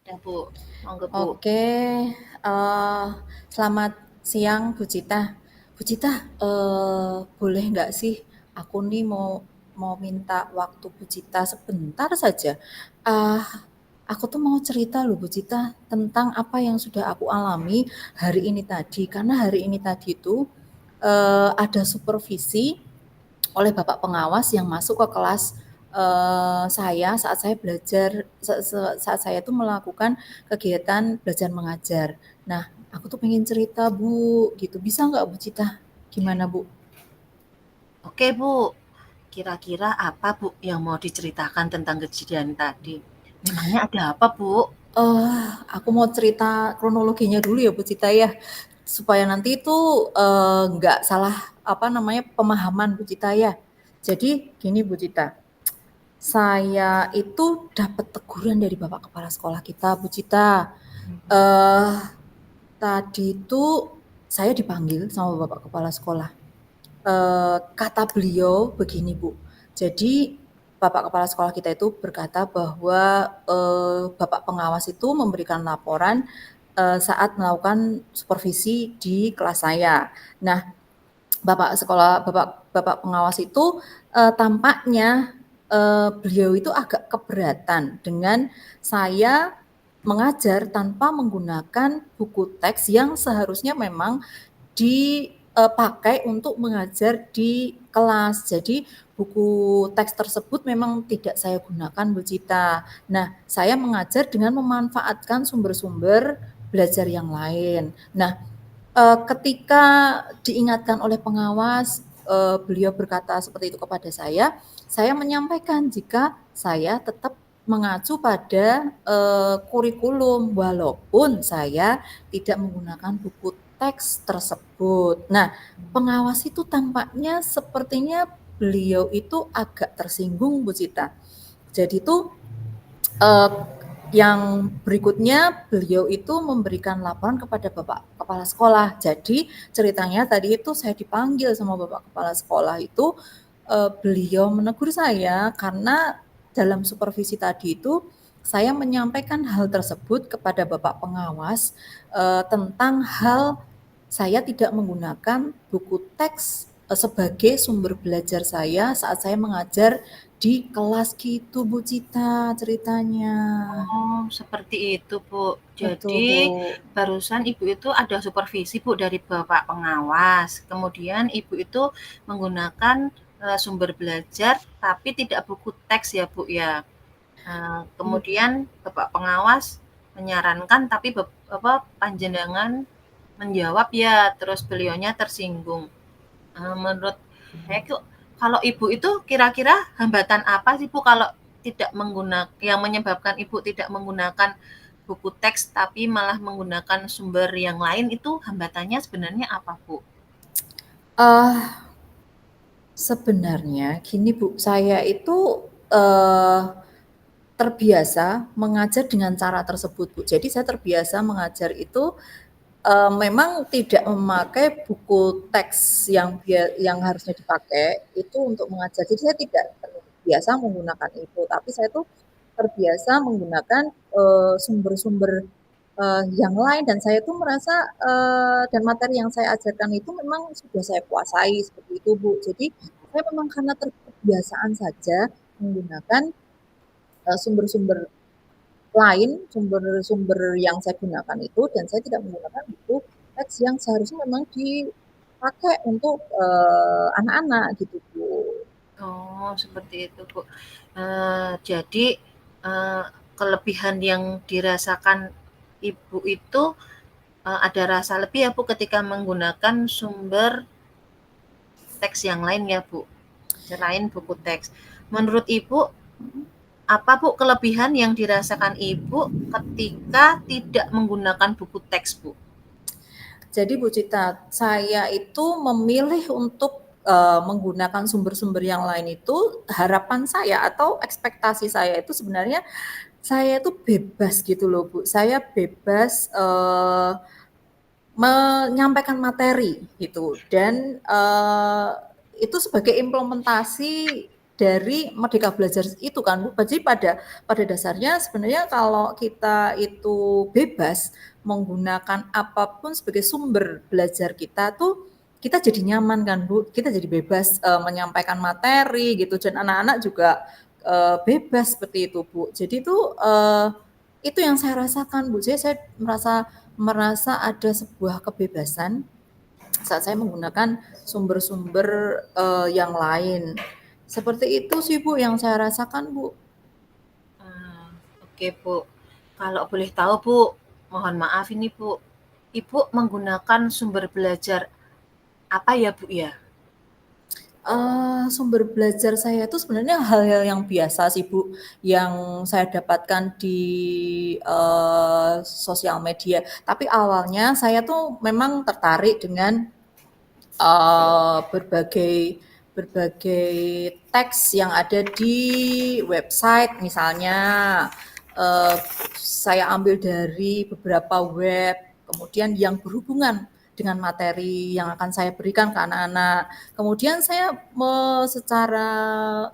Ya, Bu. Monggo, Bu. Oke, selamat siang Bu Cita. Bu Cita, boleh nggak sih aku nih mau minta waktu Bu Cita sebentar saja. Ah, aku tuh mau cerita loh Bu Cita tentang apa yang sudah aku alami hari ini tadi. Karena hari ini tadi itu ada supervisi oleh bapak pengawas yang masuk ke kelas saya saat saya belajar saat saya tuh melakukan kegiatan belajar mengajar. Nah, aku tuh pengen cerita Bu, gitu. Bisa nggak Bu Cita? Gimana Bu? Oke, Bu. Kira-kira apa, Bu, yang mau diceritakan tentang kejadian tadi? Memangnya ada apa, Bu? Aku mau cerita kronologinya dulu ya Bu Cita ya, supaya nanti itu nggak salah apa namanya pemahaman Bu Cita ya. Jadi gini Bu Cita, saya itu dapat teguran dari bapak kepala sekolah kita Bu Cita. Eh Tadi itu saya dipanggil sama bapak kepala sekolah. Kata beliau begini Bu, jadi bapak kepala sekolah kita itu berkata bahwa bapak pengawas itu memberikan laporan saat melakukan supervisi di kelas saya. Nah, bapak pengawas itu tampaknya beliau itu agak keberatan dengan saya mengajar tanpa menggunakan buku teks yang seharusnya memang dipakai untuk mengajar di kelas. Jadi buku teks tersebut memang tidak saya gunakan Bu Cita. Nah, saya mengajar dengan memanfaatkan sumber-sumber belajar yang lain. Nah, ketika diingatkan oleh pengawas, beliau berkata seperti itu kepada saya menyampaikan jika saya tetap mengacu pada kurikulum walaupun saya tidak menggunakan buku teks tersebut. Nah, pengawas itu tampaknya sepertinya beliau itu agak tersinggung Bu Cita. Jadi itu uh, yang berikutnya beliau itu memberikan laporan kepada Bapak Kepala Sekolah. Jadi ceritanya tadi itu saya dipanggil sama Bapak Kepala Sekolah itu beliau menegur saya karena dalam supervisi tadi itu saya menyampaikan hal tersebut kepada Bapak Pengawas tentang hal saya tidak menggunakan buku teks sebagai sumber belajar saya saat saya mengajar di kelas gitu Bu Cita ceritanya. Oh, seperti itu, Bu. Betul Bu. Jadi, barusan Ibu itu ada supervisi, Bu, dari Bapak pengawas. Kemudian Ibu itu menggunakan sumber belajar, tapi tidak buku teks ya, Bu, ya. Kemudian Bapak pengawas menyarankan, tapi apa, panjenengan menjawab ya, terus beliaunya tersinggung. Menurut saya kok kalau Ibu itu kira-kira hambatan apa sih Bu kalau tidak menggunakan yang menyebabkan Ibu tidak menggunakan buku teks tapi malah menggunakan sumber yang lain itu hambatannya sebenarnya apa Bu? Ah, sebenarnya gini Bu, saya itu eh, terbiasa mengajar dengan cara tersebut Bu. Jadi saya terbiasa mengajar itu memang tidak memakai buku teks yang harusnya dipakai itu untuk mengajar. Jadi saya tidak terbiasa menggunakan itu, tapi saya tuh terbiasa menggunakan sumber-sumber yang lain dan saya tuh merasa dan materi yang saya ajarkan itu memang sudah saya kuasai seperti itu Bu. Jadi saya memang karena terbiasaan saja menggunakan sumber-sumber lain, sumber-sumber yang saya gunakan itu dan saya tidak menggunakan buku teks yang seharusnya memang dipakai untuk anak-anak gitu Bu. Oh, seperti itu Bu. Jadi eh, kelebihan yang dirasakan Ibu itu ada rasa lebih ya Bu ketika menggunakan sumber teks yang lain ya Bu, selain buku teks. Menurut Ibu, apa Bu kelebihan yang dirasakan Ibu ketika tidak menggunakan buku teks Bu? Jadi Bu Cita, saya itu memilih untuk menggunakan sumber-sumber yang lain itu harapan saya atau ekspektasi saya itu sebenarnya saya itu bebas gitu loh Bu. Saya bebas menyampaikan materi gitu dan itu sebagai implementasi dari Merdeka Belajar itu kan Bu. Jadi pada dasarnya sebenarnya kalau kita itu bebas menggunakan apapun sebagai sumber belajar kita tuh kita jadi nyaman kan Bu, kita jadi bebas menyampaikan materi gitu dan anak-anak juga bebas seperti itu Bu. Jadi itu yang saya rasakan Bu. Jadi saya merasa ada sebuah kebebasan saat saya menggunakan sumber-sumber yang lain. Seperti itu sih Bu yang saya rasakan Bu. Ah, oke Bu. Kalau boleh tahu Bu, mohon maaf ini Bu, Ibu menggunakan sumber belajar apa ya Bu ya? Sumber belajar saya itu sebenarnya hal-hal yang biasa sih Bu, yang saya dapatkan di sosial media. Tapi awalnya saya tuh memang tertarik dengan berbagai berbagai teks yang ada di website misalnya saya ambil dari beberapa web kemudian yang berhubungan dengan materi yang akan saya berikan ke anak-anak. Kemudian saya secara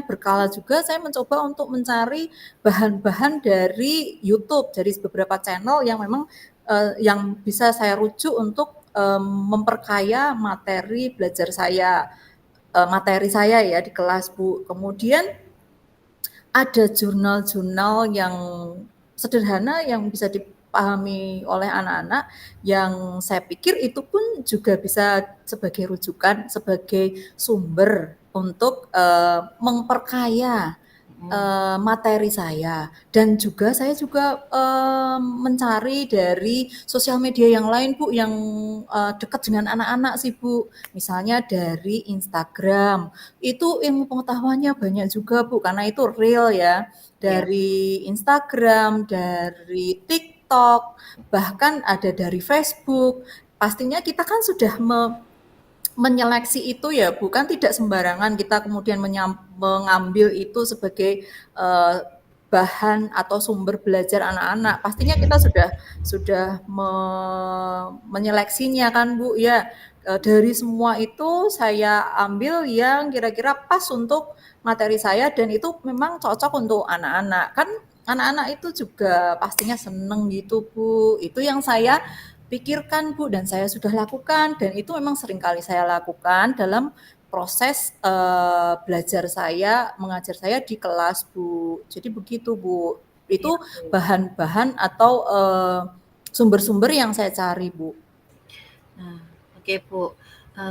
berkala juga saya mencoba untuk mencari bahan-bahan dari YouTube, dari beberapa channel yang memang yang bisa saya rujuk untuk memperkaya materi saya ya di kelas Bu. Kemudian ada jurnal-jurnal yang sederhana yang bisa dipahami oleh anak-anak yang saya pikir itu pun juga bisa sebagai rujukan, sebagai sumber untuk memperkaya Mhm. materi saya dan juga saya juga mencari dari sosial media yang lain Bu yang dekat dengan anak-anak sih Bu. Misalnya dari Instagram. Itu ilmu pengetahuannya banyak juga Bu karena itu real ya. Ya. Dari Instagram, dari TikTok, bahkan ada dari Facebook. Pastinya kita kan sudah menyeleksi itu ya, bukan tidak sembarangan kita kemudian mengambil itu sebagai bahan atau sumber belajar anak-anak. Pastinya kita sudah menyeleksinya kan Bu ya. Dari semua itu saya ambil yang kira-kira pas untuk materi saya dan itu memang cocok untuk anak-anak. Kan anak-anak itu juga pastinya seneng gitu Bu. Itu yang saya pikirkan Bu dan saya sudah lakukan dan itu memang sering kali saya lakukan dalam proses belajar saya, mengajar saya di kelas Bu. Jadi begitu Bu. Iya, Itu Bu. bahan-bahan atau sumber-sumber yang saya cari Bu. Nah, oke Bu.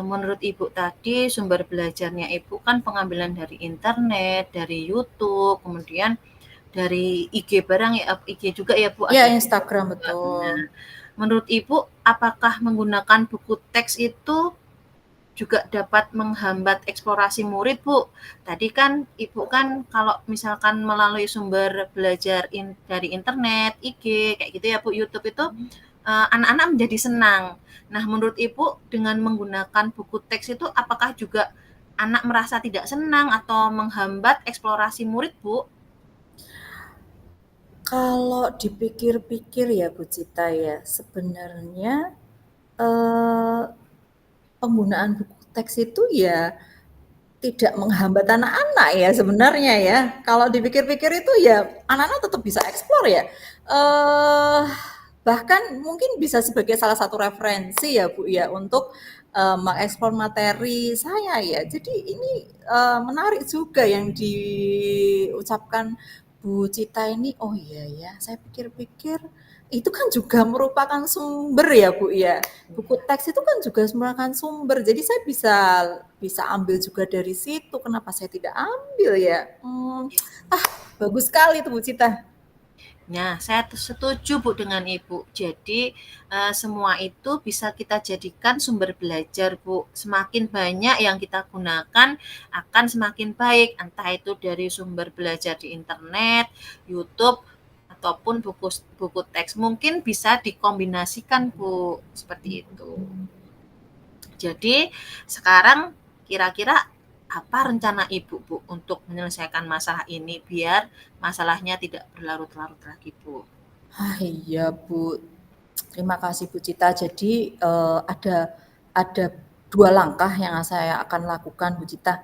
Menurut Ibu tadi sumber belajarnya Ibu kan pengambilan dari internet, dari YouTube, kemudian dari IG barang ya, IG juga ya Bu, Ya ada TikTok Instagram juga. betul. Nah, menurut Ibu apakah menggunakan buku teks itu juga dapat menghambat eksplorasi murid Bu? Tadi kan Ibu kan kalau misalkan melalui sumber belajar dari internet, IG, kayak gitu ya Bu, YouTube itu anak-anak menjadi senang. Nah, menurut Ibu dengan menggunakan buku teks itu apakah juga anak merasa tidak senang atau menghambat eksplorasi murid Bu? Kalau dipikir-pikir ya Bu Cita ya, sebenarnya eh, penggunaan buku teks itu ya tidak menghambat anak-anak ya sebenarnya ya. Kalau dipikir-pikir itu ya anak-anak tetap bisa eksplor ya. Eh bahkan mungkin bisa sebagai salah satu referensi ya Bu ya untuk mengeksplor materi saya ya. Jadi ini menarik juga yang diucapkan Bu Cita ini. Oh iya ya, saya pikir-pikir itu kan juga merupakan sumber ya Bu ya. Buku teks itu kan juga merupakan sumber. Jadi saya bisa bisa ambil juga dari situ. Kenapa saya tidak ambil ya? Bagus sekali tuh Bu Cita. Nah, saya setuju Bu dengan Ibu. Jadi, semua itu bisa kita jadikan sumber belajar Bu. Semakin banyak yang kita gunakan akan semakin baik, entah itu dari sumber belajar di internet, YouTube, ataupun buku buku teks. Mungkin bisa dikombinasikan Bu, seperti itu. Jadi, sekarang kira-kira apa rencana Ibu Bu untuk menyelesaikan masalah ini biar masalahnya tidak berlarut-larut lagi Bu? Iya Bu. Terima kasih Bu Cita. Jadi ada dua langkah yang saya akan lakukan Bu Cita.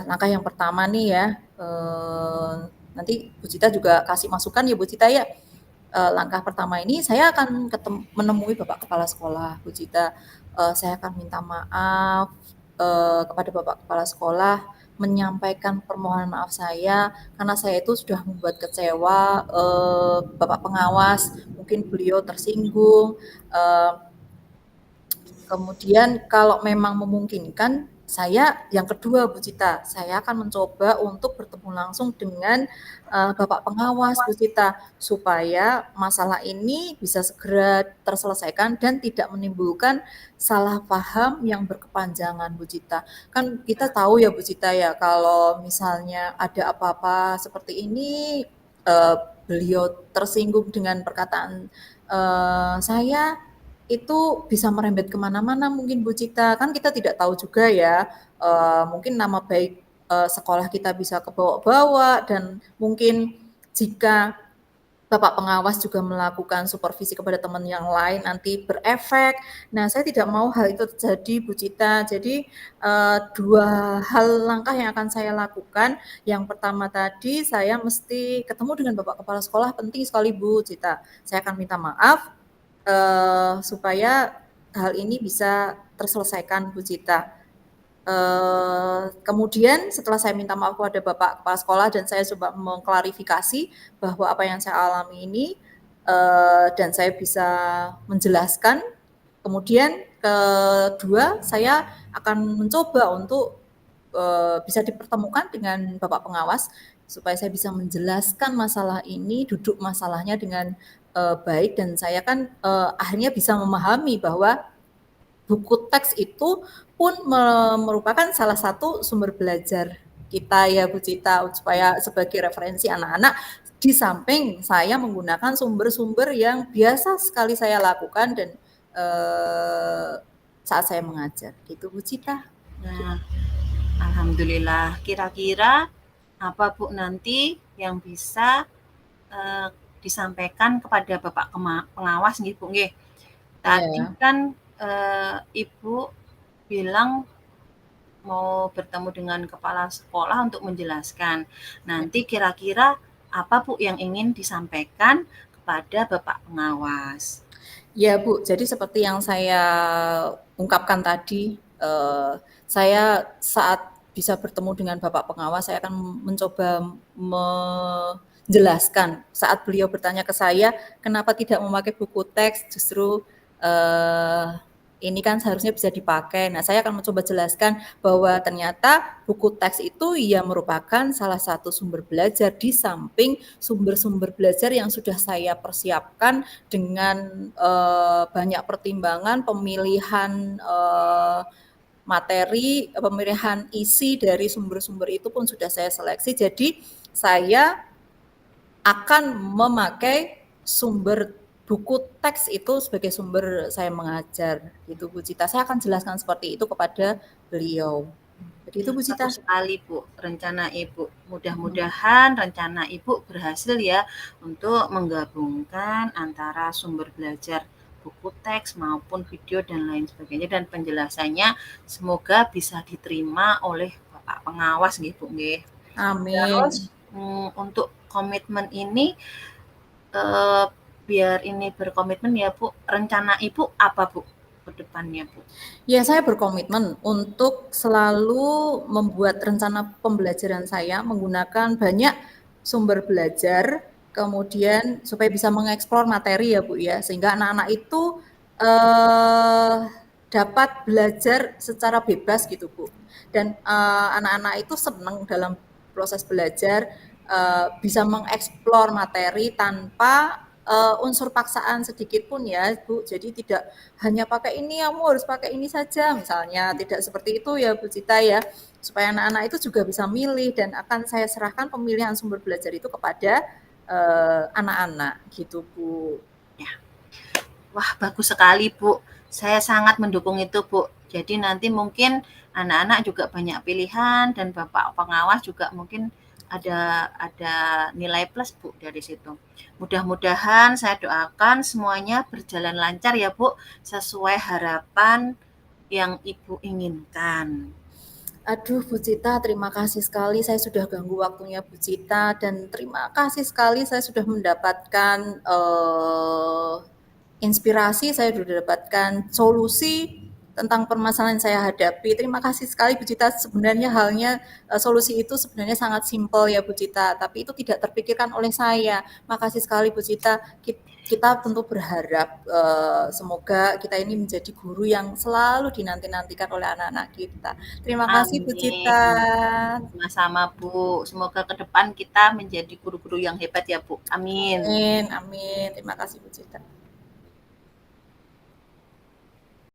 Langkah yang pertama nih ya, nanti Bu Cita juga kasih masukan ya Bu Cita ya. Langkah pertama ini saya akan menemui Bapak Kepala Sekolah, Bu Cita. Saya akan minta maaf kepada Bapak Kepala Sekolah, menyampaikan permohonan maaf saya karena saya itu sudah membuat kecewa Bapak pengawas, mungkin beliau tersinggung. Eh, Kemudian kalau memang memungkinkan, saya yang kedua Bu Cita, saya akan mencoba untuk bertemu langsung dengan Bapak pengawas Bu Cita, supaya masalah ini bisa segera terselesaikan dan tidak menimbulkan salah paham yang berkepanjangan Bu Cita. Kan kita tahu ya Bu Cita ya, kalau misalnya ada apa-apa seperti ini, eh, beliau tersinggung dengan perkataan saya, itu bisa merembet kemana-mana mungkin Bu Cita. Kan kita tidak tahu juga ya, mungkin nama baik sekolah kita bisa kebawa-bawa, dan mungkin jika Bapak pengawas juga melakukan supervisi kepada teman yang lain nanti berefek. Nah, saya tidak mau hal itu terjadi Bu Cita. Jadi dua hal langkah yang akan saya lakukan. Yang pertama tadi saya mesti ketemu dengan Bapak Kepala Sekolah, penting sekali Bu Cita. Saya akan minta maaf supaya hal ini bisa terselesaikan Bu Cita. Kemudian setelah saya minta maaf kepada Bapak Kepala Sekolah dan saya coba mengklarifikasi bahwa apa yang saya alami ini, dan saya bisa menjelaskan. Kemudian kedua, saya akan mencoba untuk bisa dipertemukan dengan Bapak pengawas supaya saya bisa menjelaskan masalah ini, duduk masalahnya dengan baik, dan saya kan akhirnya bisa memahami bahwa buku teks itu pun merupakan salah satu sumber belajar kita ya Bu Cita, supaya sebagai referensi anak-anak, di samping saya menggunakan sumber-sumber yang biasa sekali saya lakukan dan saat saya mengajar gitu Bu Cita. Nah, alhamdulillah. Kira-kira apa Bu nanti yang bisa disampaikan kepada Bapak pengawas nggih Bu nggih? Tadi Ya. kan Ibu bilang mau bertemu dengan kepala sekolah untuk menjelaskan. Nanti kira-kira apa Bu yang ingin disampaikan kepada Bapak pengawas? Ya Bu, jadi seperti yang saya ungkapkan tadi, saya saat bisa bertemu dengan Bapak pengawas, saya akan mencoba menjelaskan. Saat beliau bertanya ke saya, kenapa tidak memakai buku teks, justru ini kan seharusnya bisa dipakai. Nah, saya akan mencoba jelaskan bahwa ternyata buku teks itu ya merupakan salah satu sumber belajar di samping sumber-sumber belajar yang sudah saya persiapkan dengan banyak pertimbangan, pemilihan materi, pemilihan isi dari sumber-sumber itu pun sudah saya seleksi. Jadi saya akan memakai sumber buku teks itu sebagai sumber saya mengajar gitu Bu Cita. Saya akan jelaskan seperti itu kepada beliau. Jadi itu Bu Cita. Bagus sekali Bu, rencana Ibu. Mudah-mudahan rencana Ibu berhasil ya untuk menggabungkan antara sumber belajar buku teks maupun video dan lain sebagainya, dan penjelasannya semoga bisa diterima oleh Bapak pengawas nggih Bu nggih. Amin. Terus untuk komitmen ini biar ini berkomitmen ya Bu, rencana Ibu apa Bu ke depannya Bu? Ya, saya berkomitmen untuk selalu membuat rencana pembelajaran saya menggunakan banyak sumber belajar, kemudian supaya bisa mengeksplor materi ya Bu ya, sehingga anak-anak itu eh, dapat belajar secara bebas gitu Bu. Dan anak-anak itu senang dalam proses belajar, bisa mengeksplor materi tanpa unsur paksaan sedikit pun ya Bu. Jadi tidak hanya pakai ini, kamu harus pakai ini saja misalnya, tidak seperti itu ya Bu Cita ya, supaya anak-anak itu juga bisa milih, dan akan saya serahkan pemilihan sumber belajar itu kepada anak-anak gitu Bu. Ya. Wah, bagus sekali, Bu. Saya sangat mendukung itu, Bu. Jadi nanti mungkin anak-anak juga banyak pilihan dan Bapak pengawas juga mungkin ada nilai plus, Bu, dari situ. Mudah-mudahan saya doakan semuanya berjalan lancar ya, Bu, sesuai harapan yang Ibu inginkan. Aduh Bu Cita, terima kasih sekali saya sudah ganggu waktunya Bu Cita dan terima kasih sekali saya sudah mendapatkan inspirasi, saya sudah mendapatkan solusi tentang permasalahan yang saya hadapi. Terima kasih sekali Bu Cita. Sebenarnya halnya solusi itu sebenarnya sangat simpel ya Bu Cita, tapi itu tidak terpikirkan oleh saya. Makasih sekali Bu Cita. Kita tentu berharap semoga kita ini menjadi guru yang selalu dinanti-nantikan oleh anak-anak kita. Terima kasih Bu Amin. Cita. Sama-sama, Bu. Semoga ke depan kita menjadi guru-guru yang hebat ya, Bu. Amin. Amin, amin. Terima kasih Bu Cita.